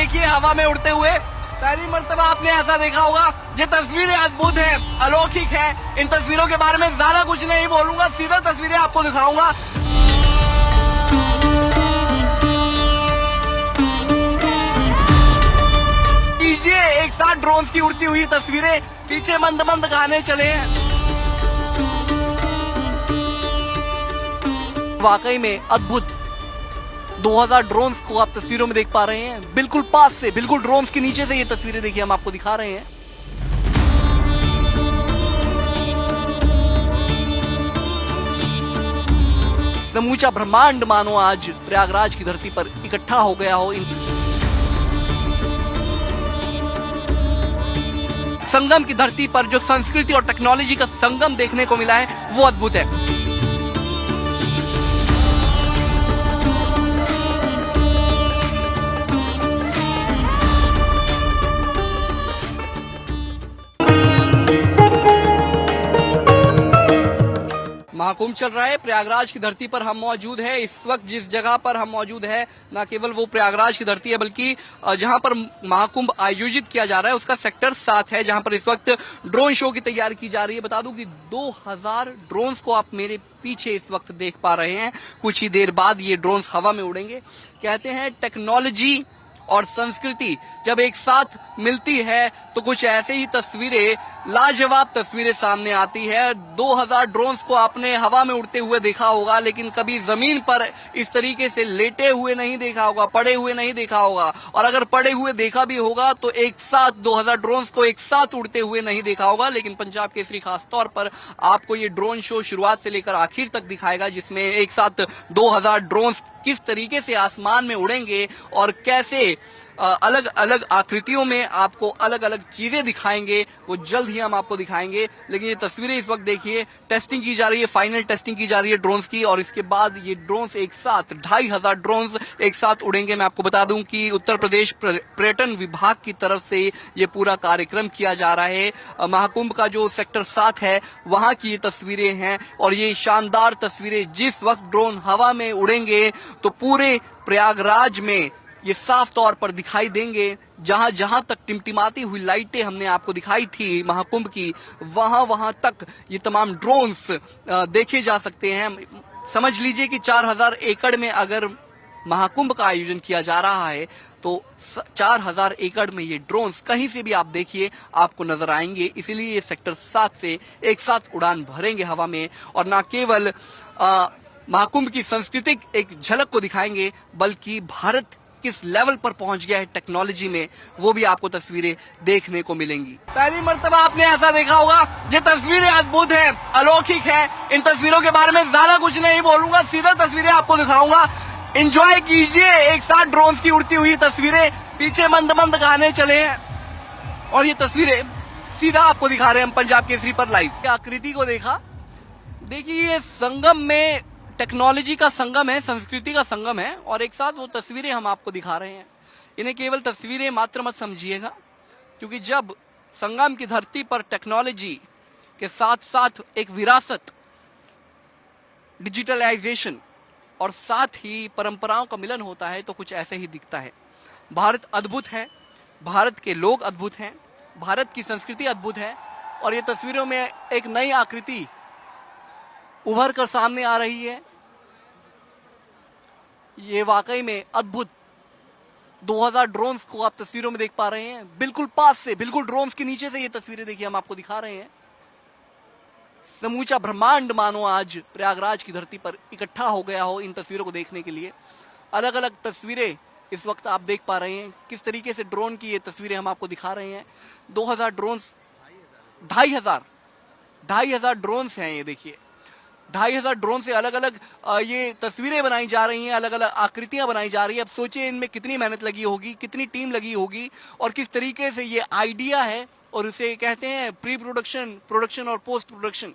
देखिए हवा में उड़ते हुए, पहली मर्तबा आपने ऐसा देखा होगा। ये तस्वीरें अद्भुत है, अलौकिक है। इन तस्वीरों के बारे में ज्यादा कुछ नहीं बोलूंगा, सीधा तस्वीरें आपको दिखाऊंगा। कीजिए एक साथ ड्रोन की उड़ती हुई तस्वीरें, पीछे मंद मंद गाने चले हैं। वाकई में अद्भुत 2000 ड्रोन्स को आप तस्वीरों में देख पा रहे हैं, बिल्कुल पास से, बिल्कुल ड्रोन्स के नीचे से ये तस्वीरें देखिए हम आपको दिखा रहे हैं। समूचा ब्रह्मांड मानो आज प्रयागराज की धरती पर इकट्ठा हो गया हो। संगम की धरती पर जो संस्कृति और टेक्नोलॉजी का संगम देखने को मिला है वो अद्भुत है। महाकुंभ चल रहा है, प्रयागराज की धरती पर हम मौजूद है। इस वक्त जिस जगह पर हम मौजूद है, न केवल वो प्रयागराज की धरती है, बल्कि जहां पर महाकुंभ आयोजित किया जा रहा है उसका सेक्टर 7 है, जहां पर इस वक्त ड्रोन शो की तैयारी की जा रही है। बता दूं कि 2000 ड्रोन्स को आप मेरे पीछे इस वक्त देख पा रहे हैं। कुछ ही देर बाद ये ड्रोन्स हवा में उड़ेंगे। कहते हैं टेक्नोलॉजी और संस्कृति जब एक साथ मिलती है तो कुछ ऐसे ही तस्वीरें, लाजवाब तस्वीरें सामने आती है। 2000 ड्रोन्स को आपने हवा में उड़ते हुए देखा होगा, लेकिन कभी जमीन पर इस तरीके से लेटे हुए नहीं देखा होगा, पड़े हुए नहीं देखा होगा। और अगर पड़े हुए देखा भी होगा तो एक साथ 2000 ड्रोन्स को एक साथ उड़ते हुए नहीं देखा होगा। लेकिन पंजाब केसरी खास तौर पर आपको ये ड्रोन शो शुरुआत से लेकर आखिर तक दिखाएगा, जिसमें एक साथ 2000 ड्रोन्स किस तरीके से आसमान में उड़ेंगे और कैसे अलग अलग आकृतियों में आपको अलग अलग चीजें दिखाएंगे, वो जल्द ही हम आपको दिखाएंगे। लेकिन ये तस्वीरें इस वक्त देखिए, टेस्टिंग की जा रही है, फाइनल टेस्टिंग की जा रही है ड्रोन्स की, और इसके बाद ये ड्रोन्स एक साथ 2500 ड्रोन्स एक साथ उड़ेंगे। मैं आपको बता दूं कि उत्तर प्रदेश पर्यटन विभाग की तरफ से ये पूरा कार्यक्रम किया जा रहा है। महाकुंभ का जो सेक्टर 7 है वहां की ये तस्वीरें हैं, और ये शानदार तस्वीरें जिस वक्त ड्रोन हवा में उड़ेंगे तो पूरे प्रयागराज में ये साफ तौर पर दिखाई देंगे। जहां जहां तक टिमटिमाती हुई लाइटें हमने आपको दिखाई थी महाकुंभ की, वहां वहां तक ये तमाम ड्रोन्स देखे जा सकते हैं। समझ लीजिए कि 4000 एकड़ में अगर महाकुंभ का आयोजन किया जा रहा है तो 4000 एकड़ में ये ड्रोन्स कहीं से भी आप देखिए आपको नजर आएंगे। इसीलिए ये सेक्टर 7 से एक साथ उड़ान भरेंगे हवा में, और न केवल महाकुंभ की सांस्कृतिक एक झलक को दिखाएंगे, बल्कि भारत किस लेवल पर पहुंच गया है टेक्नोलॉजी में, वो भी आपको तस्वीरें देखने को मिलेंगी। पहली मर्तबा आपने ऐसा देखा होगा। ये तस्वीरें अद्भुत है, अलौकिक है। इन तस्वीरों के बारे में ज्यादा कुछ नहीं बोलूंगा, सीधा तस्वीरें आपको दिखाऊंगा। एंजॉय कीजिए एक साथ ड्रोन्स की उड़ती हुई तस्वीरें, पीछे मंद मंद गाने चले हैं, और ये तस्वीरें सीधा आपको दिखा रहे हैं हम पंजाब केसरी पर लाइव। आकृति को देखा, देखिए ये संगम में टेक्नोलॉजी का संगम है, संस्कृति का संगम है, और एक साथ वो तस्वीरें हम आपको दिखा रहे हैं। इन्हें केवल तस्वीरें मात्र मत समझिएगा, क्योंकि जब संगम की धरती पर टेक्नोलॉजी के साथ साथ एक विरासत, डिजिटलाइजेशन और साथ ही परंपराओं का मिलन होता है तो कुछ ऐसे ही दिखता है। भारत अद्भुत है, भारत के लोग अद्भुत हैं, भारत की संस्कृति अद्भुत है, और ये तस्वीरों में एक नई आकृति उभर कर सामने आ रही है। ये वाकई में अद्भुत 2000 ड्रोन्स को आप तस्वीरों में देख पा रहे हैं, बिल्कुल पास से, बिल्कुल ड्रोन्स के नीचे से ये तस्वीरें देखिए हम आपको दिखा रहे हैं। समूचा ब्रह्मांड मानो आज प्रयागराज की धरती पर इकट्ठा हो गया हो इन तस्वीरों को देखने के लिए। अलग अलग तस्वीरें इस वक्त आप देख पा रहे हैं, किस तरीके से ड्रोन की ये तस्वीरें हम आपको दिखा रहे हैं। 2000 ड्रोन्स, 2500 ड्रोन्स हैं। ये देखिए 2500 ड्रोन से अलग अलग ये तस्वीरें बनाई जा रही हैं, अलग अलग आकृतियां बनाई जा रही है। अब सोचिए इनमें कितनी मेहनत लगी होगी, कितनी टीम लगी होगी, और किस तरीके से ये आइडिया है, और उसे कहते हैं प्री प्रोडक्शन, प्रोडक्शन और पोस्ट प्रोडक्शन।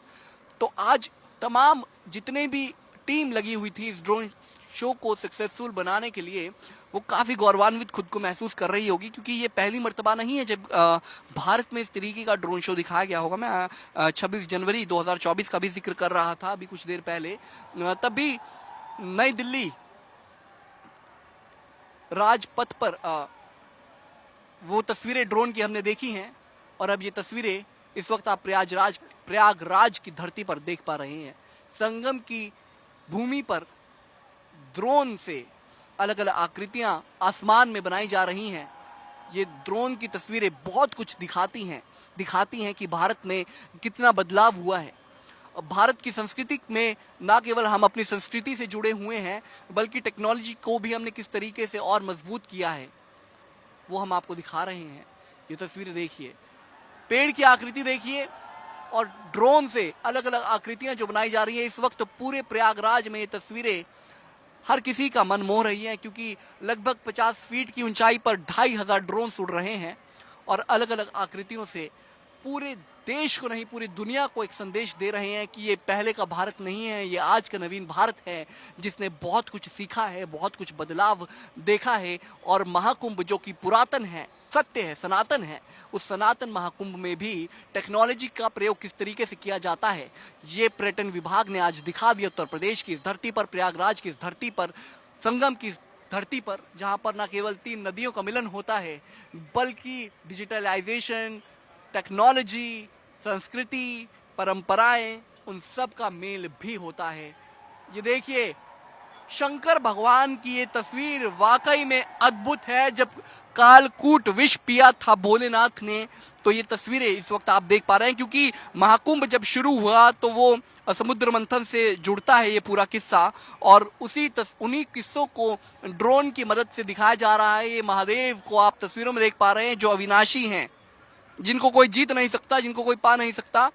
तो आज तमाम जितने भी टीम लगी हुई थी इस ड्रोन शो को सक्सेसफुल बनाने के लिए, वो काफ़ी गौरवान्वित खुद को महसूस कर रही होगी, क्योंकि ये पहली मर्तबा नहीं है जब भारत में इस तरीके का ड्रोन शो दिखाया गया होगा। मैं 26 जनवरी 2024 का भी जिक्र कर रहा था अभी कुछ देर पहले। तब भी नई दिल्ली राजपथ पर वो तस्वीरें ड्रोन की हमने देखी हैं और अब ये तस्वीरें इस वक्त आप प्रयागराज की धरती पर देख पा रहे हैं। संगम की भूमि पर ड्रोन से अलग अलग आकृतियां आसमान में बनाई जा रही हैं। ये ड्रोन की तस्वीरें बहुत कुछ दिखाती हैं कि भारत में कितना बदलाव हुआ है। भारत की संस्कृति में ना केवल हम अपनी संस्कृति से जुड़े हुए हैं, बल्कि टेक्नोलॉजी को भी हमने किस तरीके से और मजबूत किया है वो हम आपको दिखा रहे हैं। ये तस्वीरें देखिए, पेड़ की आकृति देखिए और ड्रोन से अलग अलग आकृतियां जो बनाई जा रही है। इस वक्त पूरे प्रयागराज में ये तस्वीरें हर किसी का मन मोह रही है, क्योंकि लगभग 50 फीट की ऊंचाई पर 2500 ड्रोन उड़ रहे हैं और अलग अलग आकृतियों से पूरे देश को नहीं पूरी दुनिया को एक संदेश दे रहे हैं कि ये पहले का भारत नहीं है, ये आज का नवीन भारत है जिसने बहुत कुछ सीखा है, बहुत कुछ बदलाव देखा है। और महाकुंभ जो कि पुरातन है, सत्य है, सनातन है, उस सनातन महाकुंभ में भी टेक्नोलॉजी का प्रयोग किस तरीके से किया जाता है ये पर्यटन विभाग ने आज दिखा दिया। उत्तर प्रदेश की धरती पर, प्रयागराज की धरती पर, संगम की धरती पर, जहां पर न केवल 3 नदियों का मिलन होता है, बल्कि डिजिटलाइजेशन, टेक्नोलॉजी, संस्कृति, परंपराएं, उन सब का मेल भी होता है। ये देखिए, शंकर भगवान की ये तस्वीर वाकई में अद्भुत है। जब कालकूट विष पिया था भोलेनाथ ने, तो ये तस्वीरें इस वक्त आप देख पा रहे हैं, क्योंकि महाकुंभ जब शुरू हुआ तो वो समुद्र मंथन से जुड़ता है ये पूरा किस्सा, और उन्हीं किस्सों को ड्रोन की मदद से दिखाया जा रहा है। ये महादेव को आप तस्वीरों में देख पा रहे हैं जो अविनाशी हैं, जिनको कोई जीत नहीं सकता, जिनको कोई पा नहीं सकता,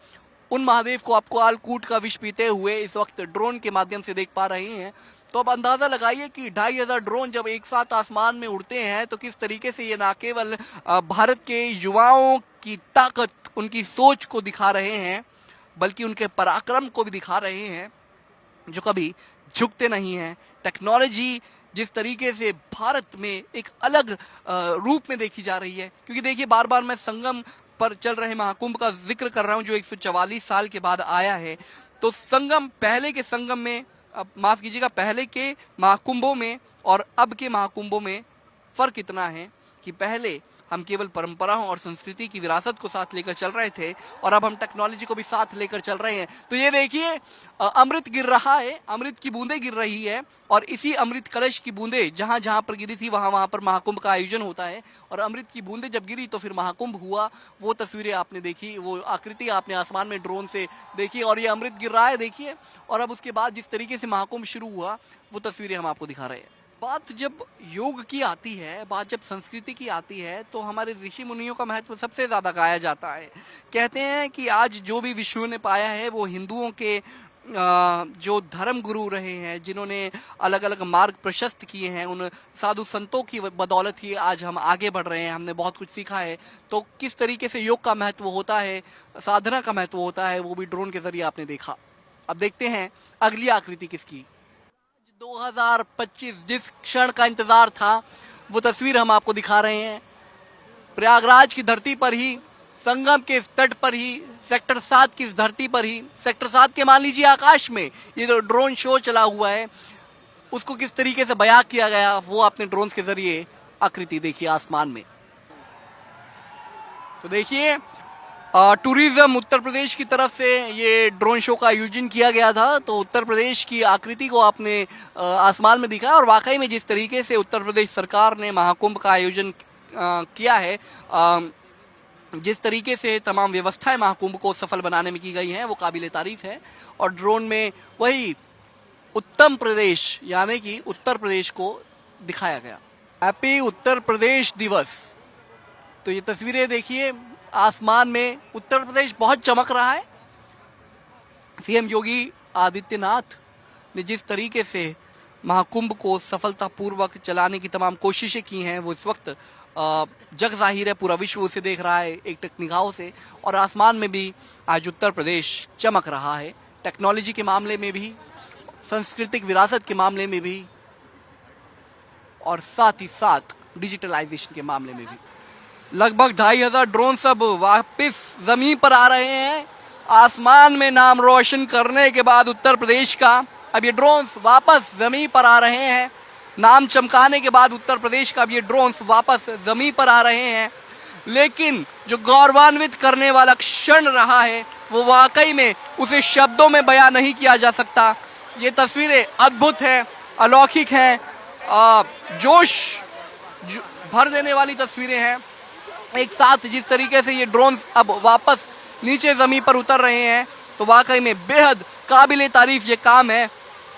उन महादेव को आपको कालकूट का विष पीते हुए इस वक्त ड्रोन के माध्यम से देख पा रहे हैं। तो अब अंदाजा लगाइए कि 2500 ड्रोन जब एक साथ आसमान में उड़ते हैं तो किस तरीके से ये ना केवल भारत के युवाओं की ताकत, उनकी सोच को दिखा रहे हैं, बल्कि उनके पराक्रम को भी दिखा रहे हैं, जो कभी झुकते नहीं हैं। टेक्नोलॉजी जिस तरीके से भारत में एक अलग रूप में देखी जा रही है, क्योंकि देखिए बार बार मैं संगम पर चल रहे महाकुंभ का जिक्र कर रहा हूं जो 144 साल के बाद आया है। तो संगम, पहले के संगम में, अब माफ कीजिएगा, पहले के महाकुंभों में और अब के महाकुंभों में फर्क इतना है कि पहले हम केवल परंपराओं और संस्कृति की विरासत को साथ लेकर चल रहे थे और अब हम टेक्नोलॉजी को भी साथ लेकर चल रहे हैं। तो ये देखिए, अमृत गिर रहा है, अमृत की बूंदें गिर रही है, और इसी अमृत कलश की बूंदें जहां जहां पर गिरी थी वहां पर महाकुंभ का आयोजन होता है। और अमृत की बूंदें जब गिरी तो फिर महाकुंभ हुआ। वो तस्वीरें आपने देखी, वो आकृति आपने आसमान में ड्रोन से देखी, और ये अमृत गिर रहा है देखिए। और अब उसके बाद जिस तरीके से महाकुंभ शुरू हुआ वो तस्वीरें हम आपको दिखा रहे हैं। बात जब योग की आती है, बात जब संस्कृति की आती है, तो हमारे ऋषि मुनियों का महत्व सबसे ज्यादा गाया जाता है। कहते हैं कि आज जो भी विश्व ने पाया है वो हिंदुओं के जो धर्म गुरु रहे हैं, जिन्होंने अलग अलग मार्ग प्रशस्त किए हैं, उन साधु संतों की बदौलत ही आज हम आगे बढ़ रहे हैं, हमने बहुत कुछ सीखा है। तो किस तरीके से योग का महत्व होता है, साधना का महत्व होता है, वो भी ड्रोन के जरिए आपने देखा। अब देखते हैं अगली आकृति किसकी। 2025 जिस क्षण का इंतजार था वो तस्वीर हम आपको दिखा रहे हैं। प्रयागराज की धरती पर ही, संगम के तट पर ही, सेक्टर 7 की धरती पर ही, सेक्टर 7 के मान लीजिए आकाश में ये जो ड्रोन शो चला हुआ है उसको किस तरीके से बयां किया गया वो आपने ड्रोन के जरिए आकृति देखी आसमान में। तो देखिए, टूरिज्म उत्तर प्रदेश की तरफ से ये ड्रोन शो का आयोजन किया गया था, तो उत्तर प्रदेश की आकृति को आपने आसमान में दिखा। और वाकई में जिस तरीके से उत्तर प्रदेश सरकार ने महाकुंभ का आयोजन किया है, जिस तरीके से तमाम व्यवस्थाएं महाकुंभ को सफल बनाने में की गई हैं, वो काबिले तारीफ है। और ड्रोन में वही उत्तम प्रदेश यानी कि उत्तर प्रदेश को दिखाया गया। हैप्पी उत्तर प्रदेश दिवस। तो ये तस्वीरें देखिए, आसमान में उत्तर प्रदेश बहुत चमक रहा है। सीएम योगी आदित्यनाथ ने जिस तरीके से महाकुंभ को सफलतापूर्वक चलाने की तमाम कोशिशें की हैं, वो इस वक्त जग जाहिर है, पूरा विश्व उसे देख रहा है एक निगाहों से। और आसमान में भी आज उत्तर प्रदेश चमक रहा है, टेक्नोलॉजी के मामले में भी, सांस्कृतिक विरासत के मामले में भी, और साथ ही साथ डिजिटलाइजेशन के मामले में भी। लगभग 2500 ड्रोन सब वापस जमीन पर आ रहे हैं। आसमान में नाम रोशन करने के बाद उत्तर प्रदेश का अब ये ड्रोन वापस जमीन पर आ रहे हैं। नाम चमकाने के बाद उत्तर प्रदेश का अब ये ड्रोन वापस जमीन पर आ रहे हैं। लेकिन जो गौरवान्वित करने वाला क्षण रहा है वो वाकई में उसे शब्दों में बयां नहीं किया जा सकता। ये तस्वीरें अद्भुत हैं, अलौकिक हैं, जोश भर देने वाली तस्वीरें हैं। एक साथ जिस तरीके से ये ड्रोन्स अब वापस नीचे जमीन पर उतर रहे हैं तो वाकई में बेहद काबिले तारीफ ये काम है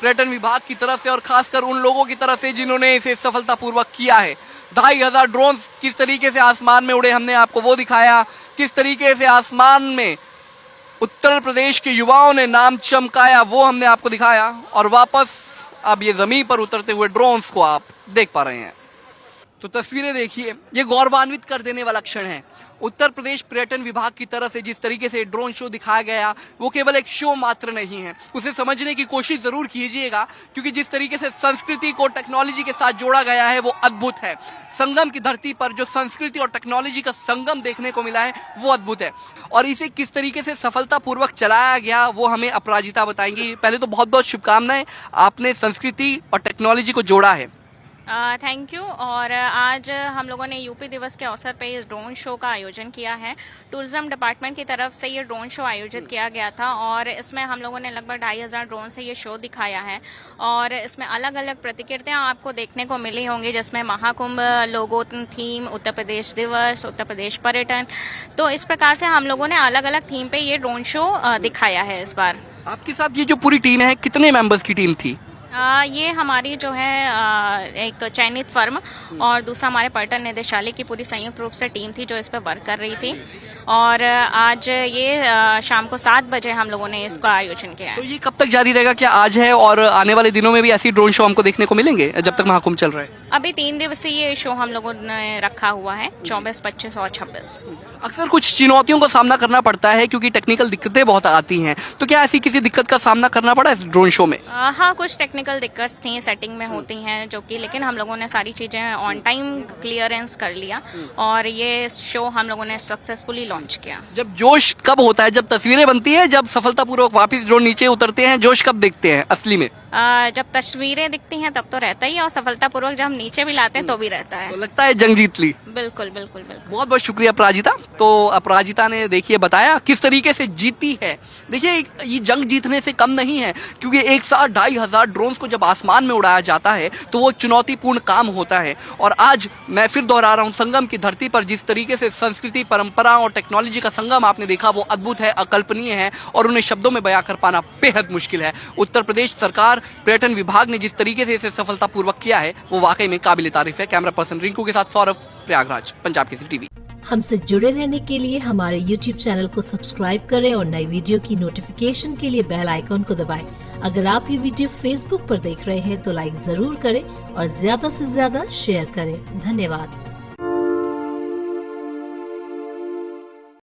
पर्यटन विभाग की तरफ से और खासकर उन लोगों की तरफ से जिन्होंने इसे सफलतापूर्वक किया है। 2500 ड्रोन्स किस तरीके से आसमान में उड़े हमने आपको वो दिखाया, किस तरीके से आसमान में उत्तर प्रदेश के युवाओं ने नाम चमकाया वो हमने आपको दिखाया और वापस अब ये जमीन पर उतरते हुए ड्रोन्स को आप देख पा रहे हैं। तो तस्वीरें देखिए, ये गौरवान्वित कर देने वाला क्षण है। उत्तर प्रदेश पर्यटन विभाग की तरफ से जिस तरीके से ड्रोन शो दिखाया गया वो केवल एक शो मात्र नहीं है, उसे समझने की कोशिश जरूर कीजिएगा क्योंकि जिस तरीके से संस्कृति को टेक्नोलॉजी के साथ जोड़ा गया है वो अद्भुत है। संगम की धरती पर जो संस्कृति और टेक्नोलॉजी का संगम देखने को मिला है वो अद्भुत है और इसे किस तरीके से सफलतापूर्वक चलाया गया वो हमें अपराजिता बताएंगी। पहले तो बहुत बहुत शुभकामनाएं, आपने संस्कृति और टेक्नोलॉजी को जोड़ा है। Thank you. और आज हम लोगों ने यूपी दिवस के अवसर पे इस ड्रोन शो का आयोजन किया है। टूरिज्म डिपार्टमेंट की तरफ से ये ड्रोन शो आयोजित किया गया था और इसमें हम लोगों ने लगभग 2500 ड्रोन से ये शो दिखाया है और इसमें अलग अलग प्रतिकृतियां आपको देखने को मिली होंगी जिसमें महाकुंभ लोगो थीम, उत्तर प्रदेश दिवस, उत्तर प्रदेश पर्यटन, तो इस प्रकार से हम लोगों ने अलग अलग थीम पे ये ड्रोन शो दिखाया है। इस बार आपके साथ ये जो पूरी टीम है कितने मेंबर्स की टीम थी? ये हमारी जो है एक चयनित फर्म और दूसरा हमारे पर्यटन निदेशालय की पूरी संयुक्त रूप से टीम थी जो इस पर वर्क कर रही थी और आज ये शाम को 7 बजे हम लोगों ने इसका आयोजन किया है। तो ये कब तक जारी रहेगा? क्या आज है और आने वाले दिनों में भी ऐसी ड्रोन शो हमको देखने को मिलेंगे जब तक महाकुंभ चल रहा है? अभी 3 दिवसीय ये शो हम लोगों ने रखा हुआ है, 24, 25 और 26। अक्सर कुछ चुनौतियों का सामना करना पड़ता है क्योंकि टेक्निकल दिक्कतें बहुत आती हैं, तो क्या ऐसी किसी दिक्कत का सामना करना पड़ा इस ड्रोन शो में? हाँ, कुछ टेक्निकल दिक्कत थी, सेटिंग में होती हैं जो कि, लेकिन हम लोगों ने सारी चीजें ऑन टाइम क्लियरेंस कर लिया और ये शो हम लोगों ने सक्सेसफुली लॉन्च किया। जब जोश कब होता है? जब तस्वीरें बनती है, जब सफलतापूर्वक वापस ड्रोन नीचे उतरते हैं, जोश कब देखते हैं असली में? जब तस्वीरें दिखती हैं तब तो रहता ही है और सफलतापूर्वक जब हम नीचे भी लाते हैं तो भी रहता है। तो लगता है जंग जीत ली। बिल्कुल बिल्कुल बिल्कुल। बहुत बहुत शुक्रिया अपराजिता। तो अपराजिता ने देखिए बताया किस तरीके से जीती है। देखिए ये जंग जीतने से कम नहीं है क्योंकि एक साथ 2500 ड्रोन्स को जब आसमान में उड़ाया जाता है तो वो चुनौतीपूर्ण काम होता है और आज मैं फिर दोहरा रहा हूँ, संगम की धरती पर जिस तरीके से संस्कृति, परंपरा और टेक्नोलॉजी का संगम आपने देखा वो अद्भुत है, अकल्पनीय है और उन्हें शब्दों में बयां कर पाना बेहद मुश्किल है। उत्तर प्रदेश सरकार, पर्यटन विभाग ने जिस तरीके से इसे सफलतापूर्वक किया है वो वाकई में काबिले तारीफ है। कैमरा पर्सन रिंकू के साथ सौरभ, प्रयागराज, पंजाब केसरी टीवी। हमसे जुड़े रहने के लिए हमारे YouTube चैनल को सब्सक्राइब करें और नई वीडियो की नोटिफिकेशन के लिए बेल आइकॉन को दबाएं। अगर आप ये वीडियो Facebook पर देख रहे हैं तो लाइक जरूर करें और ज्यादा से ज्यादा शेयर करें। धन्यवाद।